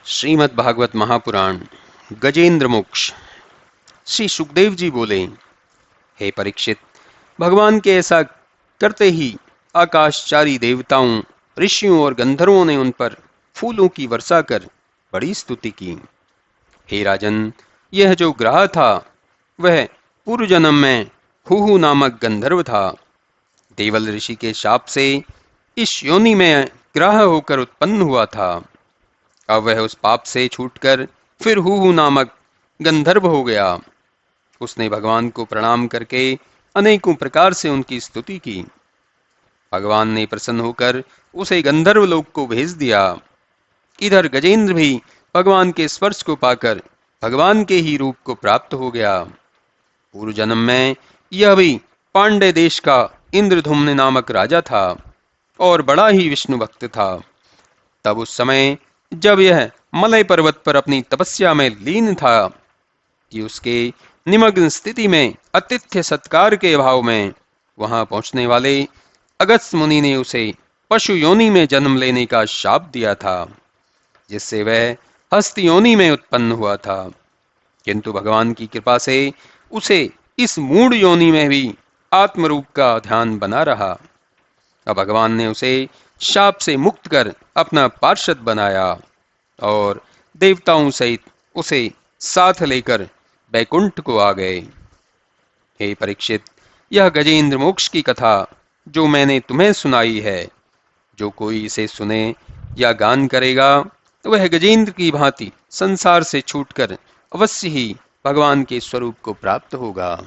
श्रीमद् भागवत महापुराण गजेंद्र मोक्ष। श्री सुखदेव जी बोले, हे परीक्षित, भगवान के ऐसा करते ही आकाशचारी देवताओं, ऋषियों और गंधर्वों ने उन पर फूलों की वर्षा कर बड़ी स्तुति की। हे राजन, यह जो ग्राह था वह पूर्व जन्म में हुहु नामक गंधर्व था। देवल ऋषि के शाप से इस योनि में ग्राह होकर उत्पन्न हुआ था। अब वह उस पाप से छूटकर फिर हुहु नामक गंधर्व हो गया। उसने भगवान को प्रणाम करके अनेकों प्रकार से उनकी स्तुति की। भगवान ने प्रसन्न होकर उसे गंधर्व लोक को भेज दिया। इधर गजेंद्र भी भगवान के स्पर्श को पाकर भगवान के ही रूप को प्राप्त हो गया। पूर्व जन्म में यह भी पांडे देश का इंद्रधुम्न नामक राजा था और बड़ा ही विष्णु भक्त था। तब उस समय जब यह मलय पर्वत पर अपनी तपस्या में लीन था कि उसके निमग्न स्थिति में आतिथ्य सत्कार के अभाव में वहां पहुंचने वाले अगस्त्य मुनि ने उसे पशु योनि में जन्म लेने का शाप दिया था, जिससे वह हस्त योनि में उत्पन्न हुआ था। किंतु भगवान की कृपा से उसे इस मूढ़ योनि में भी आत्मरूप का ध्यान बना रहा। अब भगवान ने उसे शाप से मुक्त कर अपना पार्षद बनाया और देवताओं सहित उसे साथ लेकर बैकुंठ को आ गए। हे परीक्षित, यह गजेंद्र मोक्ष की कथा जो मैंने तुम्हें सुनाई है, जो कोई इसे सुने या गान करेगा वह गजेंद्र की भांति संसार से छूटकर अवश्य ही भगवान के स्वरूप को प्राप्त होगा।